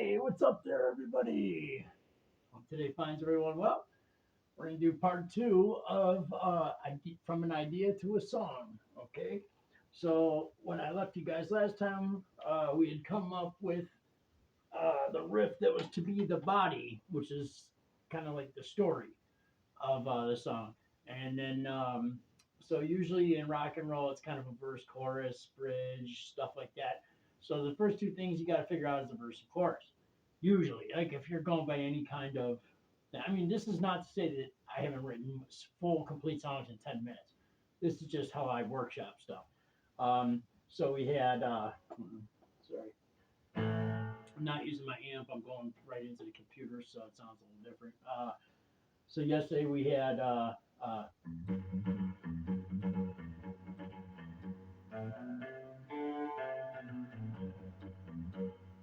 Hey, what's up there, everybody? Hope today finds everyone well. We're going to do part two of From an Idea to a Song. Okay, so when I left you guys last time, we had come up with the riff that was to be the body, which is kind of like the story of the song. And then, so usually in rock and roll, it's kind of a verse, chorus, bridge, stuff like that. So the first two things you got to figure out is the verse and chorus. Usually, like if you're going by any kind of, I mean, this is not to say that I haven't written full, complete songs in 10 minutes. This is just how I workshop stuff. So we had, sorry, I'm not using my amp. I'm going right into the computer, so it sounds a little different. So yesterday we had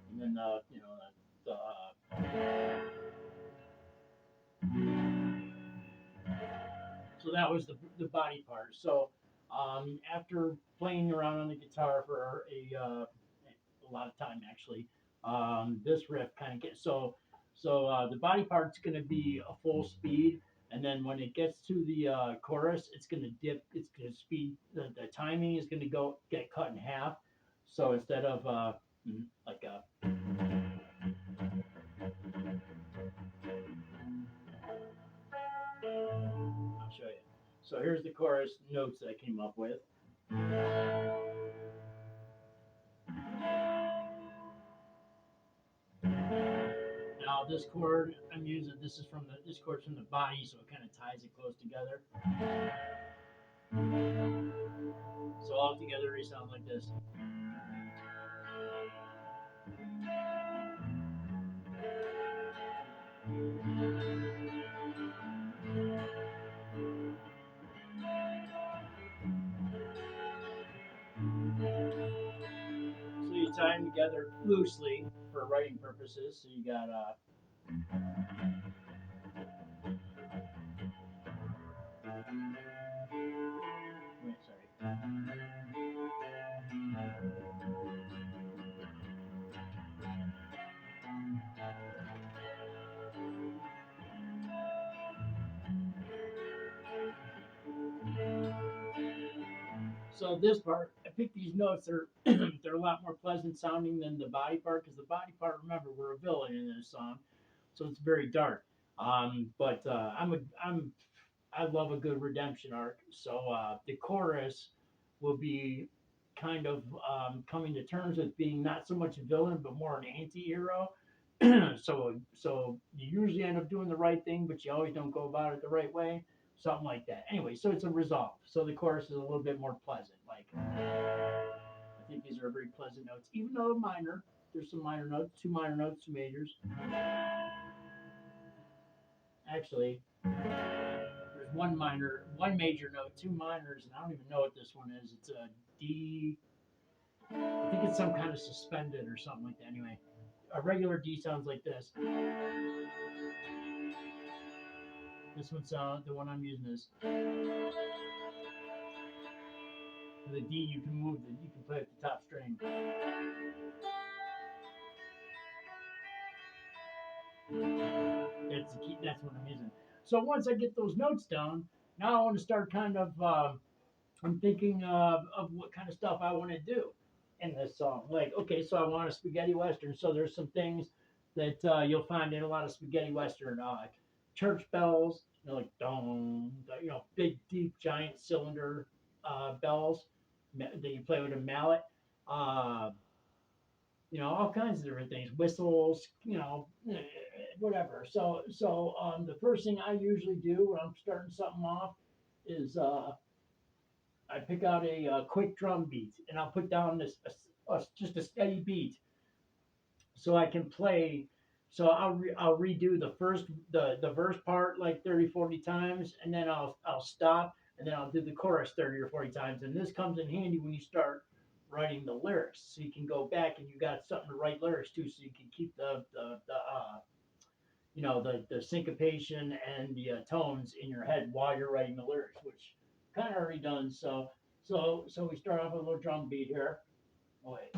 and then so that was the body part. So after playing around on the guitar for a lot of time actually, this riff kind of gets the body part's going to be a full speed, and then when it gets to the chorus, it's going to dip. It's going to speed. The timing is going to go get cut in half. So instead of like a I'll show you. So here's the chorus notes that I came up with. Now this chord I'm using, this chord's from the body, so it kind of ties it close together. So all together they sound like this. So you tie them together loosely for writing purposes. So you got wait, sorry. So this part, I picked these notes. They're they're a lot more pleasant sounding than the body part, because the body part, remember, we're a villain in this song, so it's very dark. But I love a good redemption arc. So the chorus will be kind of coming to terms with being not so much a villain, but more an anti-hero. So you usually end up doing the right thing, but you always don't go about it the right way. Something like that. Anyway, so it's a resolve. So the chorus is a little bit more pleasant. Like I think these are very pleasant notes, even though minor. There's some minor notes, two minor notes, two majors. Actually, there's one major note, two minors, and I don't even know what this one is. It's a D. I think it's some kind of suspended or something like that. Anyway, a regular D sounds like this. This one sound, the one I'm using is the D. You can move it. You can play at the top string. That's the key. That's what I'm using. So once I get those notes down, now I want to start kind of. I'm thinking of what kind of stuff I want to do in this song. Like, okay, so I want a spaghetti western. So there's some things that you'll find in a lot of spaghetti western, like church bells, like dong, big, deep, giant cylinder bells that you play with a mallet. Uh, all kinds of different things, whistles, whatever. So the first thing I usually do when I'm starting something off is I pick out a quick drum beat, and I'll put down just a steady beat so I can play. So I'll redo the verse part like 30 40 times, and then I'll stop, and then I'll do the chorus 30 or 40 times. And this comes in handy when you start writing the lyrics, so you can go back and you got something to write lyrics to, so you can keep the syncopation and the tones in your head while you're writing the lyrics, which kind of already done. So we start off with a little drum beat here. Oh wait,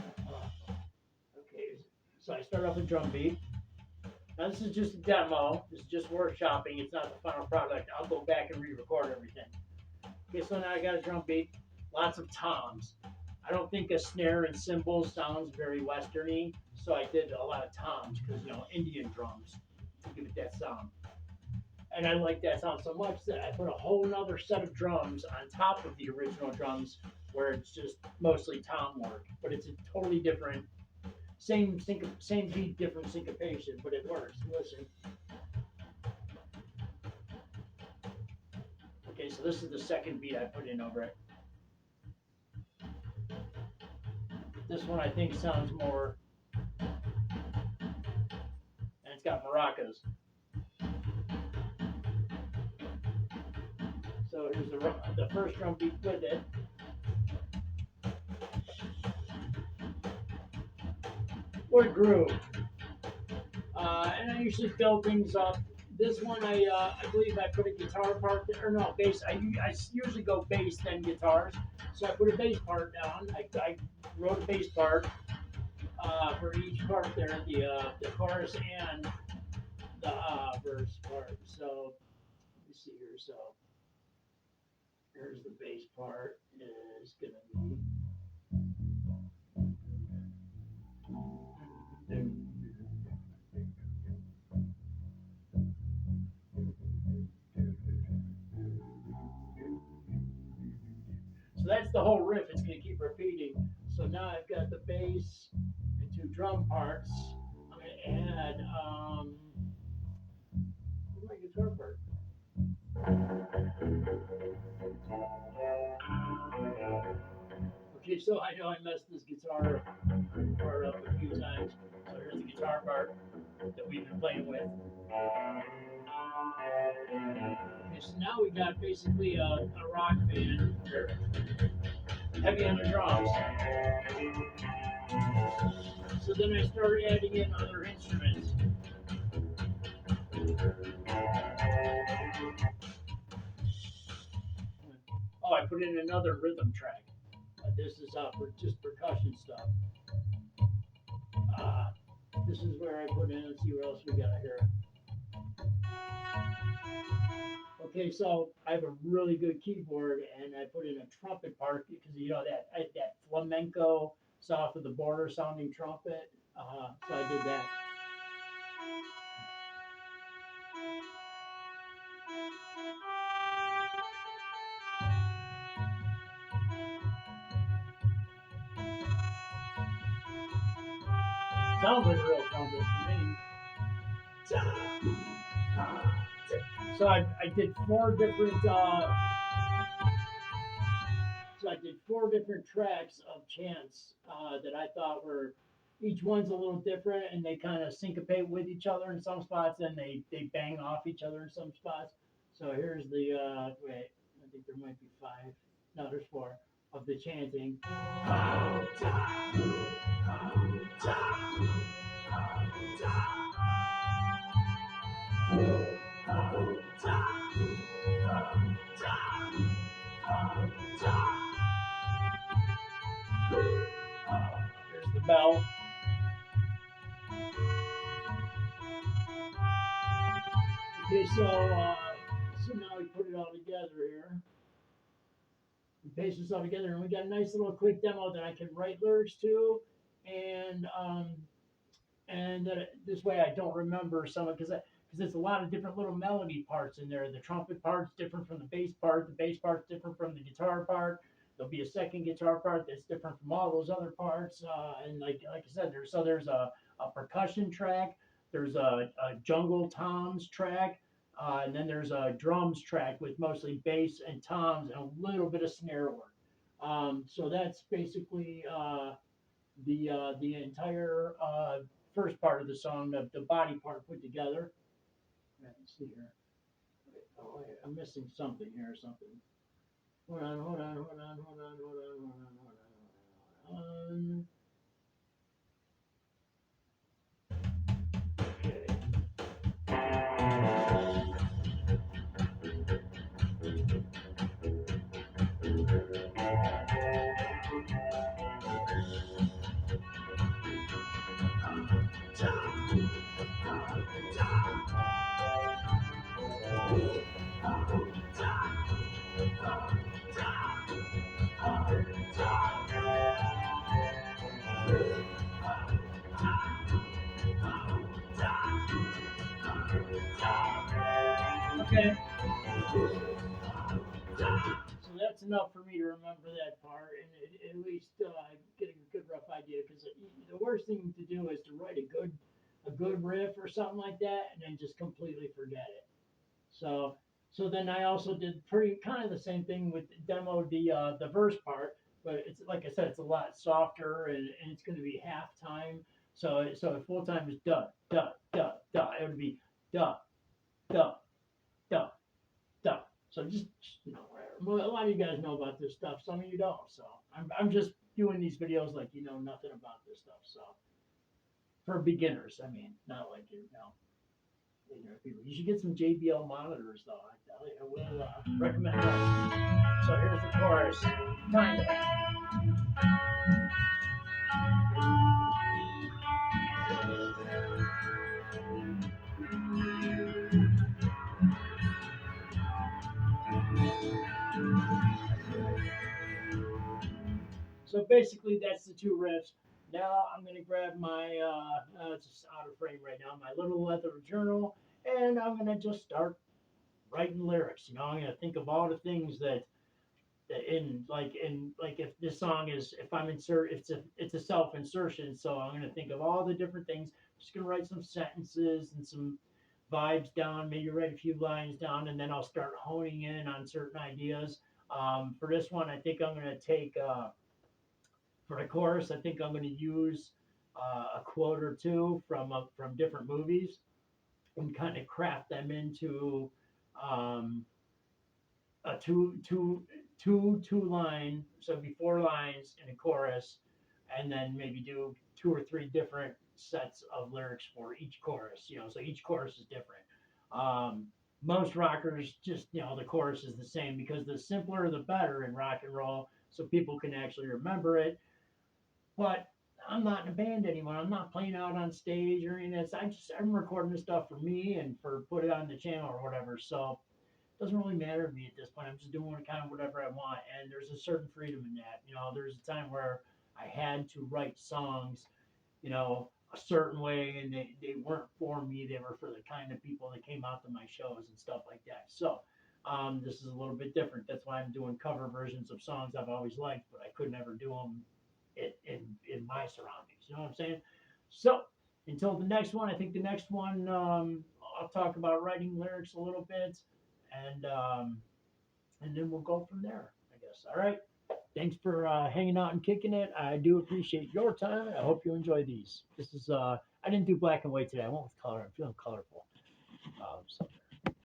okay. So I start off with drum beat. Now this is just a demo. This is just workshopping. It's not the final product. I'll go back and re-record everything. Okay, so now I got a drum beat. Lots of toms. I don't think a snare and cymbals sounds very westerny, so I did a lot of toms because Indian drums to give it that sound. And I like that sound so much that I put a whole nother set of drums on top of the original drums where it's just mostly tom work, but it's a totally different, same beat, different syncopation, but it works. Listen. Okay, so this is the second beat I put in over it. This one I think sounds more, and it's got maracas. So here's the first drum beat with it. What a groove. And I usually build things up. This one, I believe I put a guitar part there, or no, bass. I usually go bass, then guitars. So I put a bass part down. I wrote a bass part for each part there, the chorus and the verse part. So let me see here. So here's the bass part. Is gonna be. So that's the whole riff. It's going to keep repeating. So now I've got the bass and two drum parts. I'm going to add my guitar part. Okay, so I know I messed this guitar part up a few times. So here's the guitar part that we've been playing with. Okay, so now we got basically a rock band, heavy on the drums. So then I started adding in other instruments. Oh, I put in another rhythm track. This is for just percussion stuff. This is where I put in. Let's see what else we got here. Okay, so I have a really good keyboard, and I put in a trumpet part because that flamenco south of the border sounding trumpet. So I did that. Sounds like a real trumpet to me. So I did four different. So I did four different tracks of chants that I thought were. Each one's a little different, and they kind of syncopate with each other in some spots, and they bang off each other in some spots. So here's the wait. I think there might be five. No, there's four of the chanting. Here's the bell. Okay, so now we put it all together here. We paste this all together, and we got a nice little quick demo that I can write lyrics to, and this way I don't remember some of because there's a lot of different little melody parts in there. The trumpet part's different from the bass part. The bass part's different from the guitar part. There'll be a second guitar part that's different from all those other parts. And like I said, there's a percussion track. There's a jungle toms track. And then there's a drums track with mostly bass and toms and a little bit of snare work. So that's basically the entire first part of the song, the body part put together. Let's see here. Oh, wait, I'm missing something here or something. Hold on. Okay. So that's enough for me to remember that part and at least get a good rough idea. Because the worst thing to do is to write a good riff or something like that and then just completely forget it. So so then I also did pretty kind of the same thing with demo the verse part, but it's like I said, it's a lot softer and it's going to be halftime. So full time is duh duh duh duh. It would be duh duh duh duh. So just whatever. Well, a lot of you guys know about this stuff. Some of you don't. So I'm just doing these videos like you know nothing about this stuff. So for beginners, I mean, not like you know. People. You should get some JBL monitors, though. I tell you, I will recommend those. So here's the chorus, kind of. So basically, that's the two riffs. Now I'm gonna grab my it's just out of frame right now, my little leather journal, and I'm gonna just start writing lyrics. You know, I'm gonna think of all the things that in like if this song is if I'm insert it's a self insertion, so I'm gonna think of all the different things. Just gonna write some sentences and some vibes down, maybe write a few lines down, and then I'll start honing in on certain ideas. For this one, I think I'm gonna take for the chorus. I think I'm gonna use a quote or two from different movies and kind of craft them into um, a two line, so it'd be 4 lines in a chorus, and then maybe do 2 or 3 different sets of lyrics for each chorus. You know, so each chorus is different. Um, Most rockers just the chorus is the same because the simpler the better in rock and roll, so people can actually remember it. But I'm not in a band anymore. I'm not playing out on stage or anything. I'm recording this stuff for me and for put it on the channel or whatever. So doesn't really matter to me at this point. I'm just doing kind of whatever I want, and there's a certain freedom in that. You know, there's a time where I had to write songs, a certain way, and they weren't for me. They were for the kind of people that came out to my shows and stuff like that. So this is a little bit different. That's why I'm doing cover versions of songs I've always liked, but I could never do them in my surroundings. You know what I'm saying? So until the next one, I think the next one I'll talk about writing lyrics a little bit, and um, and then we'll go from there. I guess. All right. Thanks for hanging out and kicking it. I do appreciate your time. I hope you enjoy these. This is I didn't do black and white today. I went with color. I'm feeling colorful. So